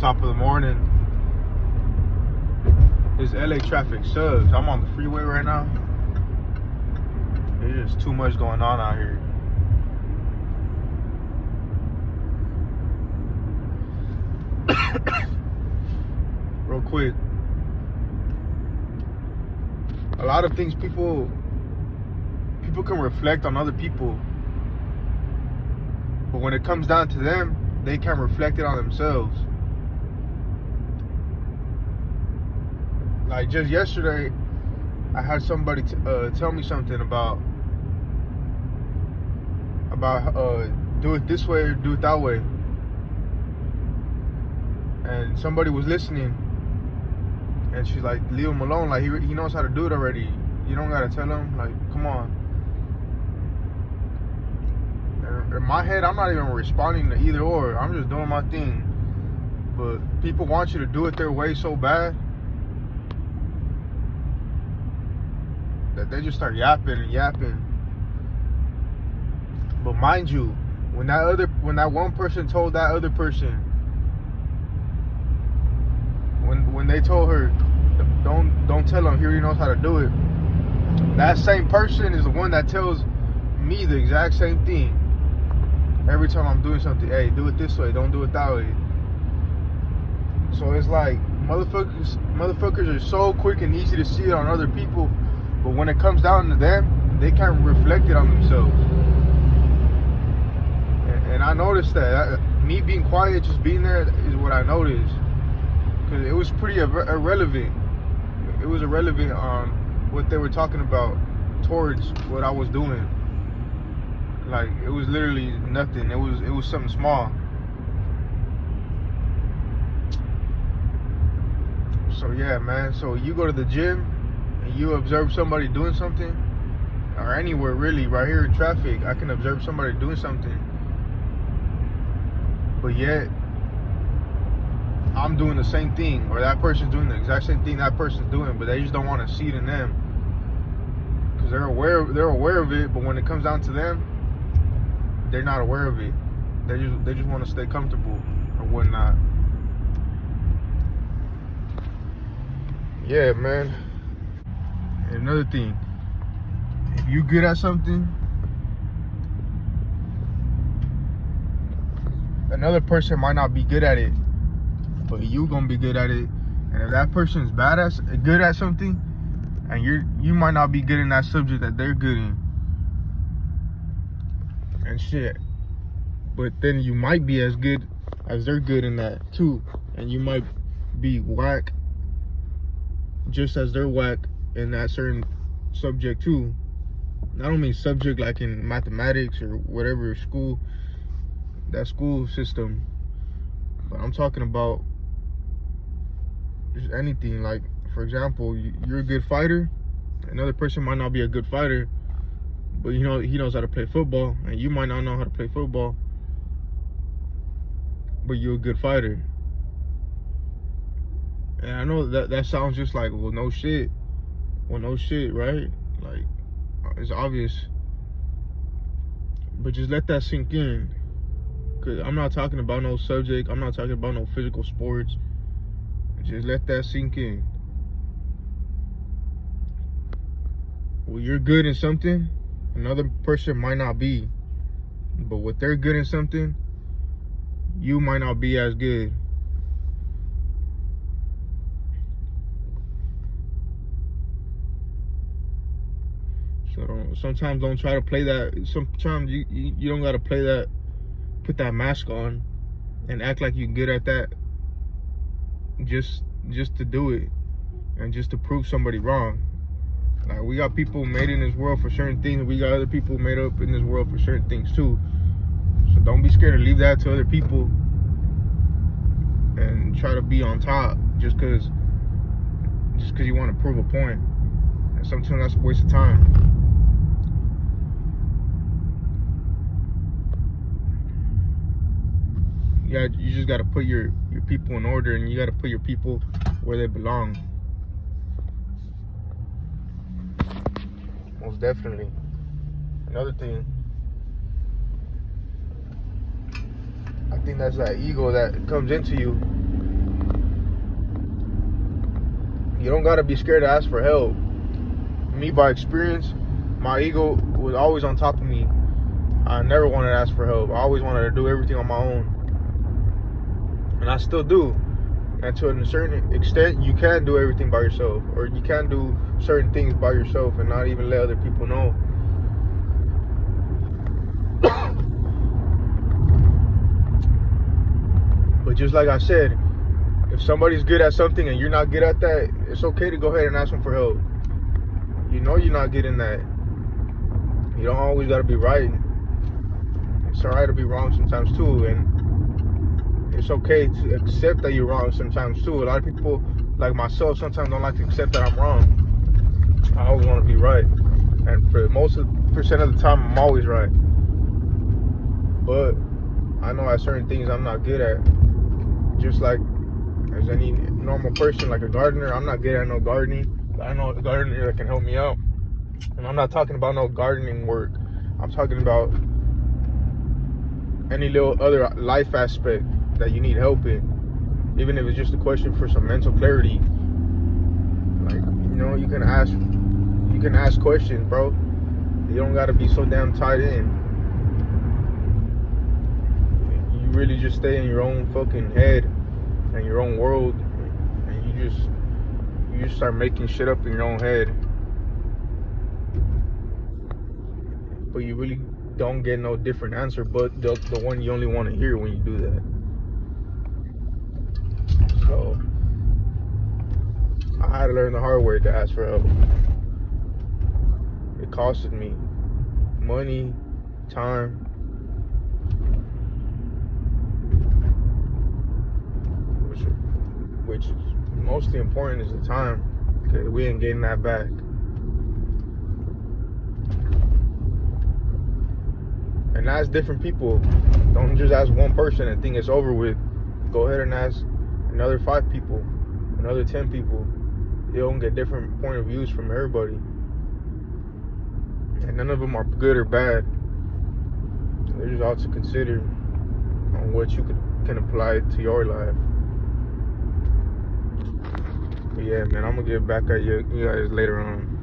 top of the morning. This LA traffic sucks. I'm on the freeway right now. There's just too much going on out here. Real quick, a lot of things people can reflect on other people, but when it comes down to them, they can't reflect it on themselves. Like just yesterday, I had somebody tell me something about do it this way or do it that way, and somebody was listening, and she's like, leave him alone, like he knows how to do it already, you don't gotta tell him, like, come on. In my head, I'm not even responding to either or, I'm just doing my thing. But people want you to do it their way so bad that they just start yapping and yapping. But mind you, when that one person told that other person, when they told her, don't tell him, he already knows how to do it, that same person is the one that tells me the exact same thing every time I'm doing something. Hey, do it this way, don't do it that way. So it's like motherfuckers are so quick and easy to see it on other people, but when it comes down to them, they can't reflect it on themselves. And I noticed that me being quiet, just being there, is what I noticed, because it was pretty irrelevant. It was irrelevant on what they were talking about towards what I was doing. Like, it was literally nothing. It was something small. So yeah, man. So you go to the gym and you observe somebody doing something, or anywhere really, right here in traffic, I can observe somebody doing something, but yet I'm doing the same thing, or that person's doing the exact same thing that person's doing, but they just don't want to see it in them, because they're aware of it, but when it comes down to them, they're not aware of it. They just want to stay comfortable or whatnot. Yeah, man. And another thing, if you're good at something, another person might not be good at it, but you gonna be good at it. And if that person's good at something, and you might not be good in that subject that they're good in, and shit, but then you might be as good as they're good in that too, and you might be whack just as they're whack in that certain subject too. I don't mean subject like in mathematics or whatever school, that school system, but I'm talking about just anything. Like, for example, you're a good fighter, another person might not be a good fighter, but you know he knows how to play football, and you might not know how to play football, but you're a good fighter. And I know that sounds just like, well, no shit, right? Like, it's obvious, but just let that sink in, because I'm not talking about no subject, I'm not talking about no physical sports. Just let that sink in. Well, you're good in something, another person might not be, but what they're good in something, you might not be as good. So sometimes don't try to play that. Sometimes you don't gotta play that, put that mask on and act like you're good at that just to do it and just to prove somebody wrong. Like, we got people made in this world for certain things, we got other people made up in this world for certain things too. So don't be scared to leave that to other people and try to be on top just because you want to prove a point. And sometimes that's a waste of time. You just got to put your people in order, and you got to put your people where they belong. Most definitely. Another thing, I think that's that ego that comes into you You don't gotta be scared to ask for help. Me, by experience, my ego was always on top of me. I never wanted to ask for help. I always wanted to do everything on my own. And I still do. And to a certain extent, you can do everything by yourself. Or you can do certain things by yourself and not even let other people know. But just like I said, if somebody's good at something and you're not good at that, it's okay to go ahead and ask them for help. You know you're not good in that. You don't always gotta be right. It's alright to be wrong sometimes too, and it's okay to accept that you're wrong sometimes too. A lot of people, like myself, sometimes don't like to accept that I'm wrong. I always want to be right, and for most of percent of the time, I'm always right. But I know at certain things I'm not good at. Just like as any normal person, like a gardener, I'm not good at no gardening. But I know a gardener that can help me out. And I'm not talking about no gardening work. I'm talking about any little other life aspect that you need help in. Even if it's just a question for some mental clarity. Like, you know, you can ask questions, bro. You don't gotta be so damn tied in. You really just stay in your own fucking head and your own world, and you just start making shit up in your own head. But you really don't get no different answer but the one you only want to hear when you do that. So I had to learn the hard way to ask for help. It costed me money, time, which is mostly important is the time, because we ain't getting that back. And ask different people. Don't just ask one person and think it's over with. Go ahead and ask another 5 people, another 10 people. You'll get different point of views from everybody. And none of them are good or bad. They're just all to consider on what you can apply to your life. But yeah, man, I'm gonna get back at you guys later on.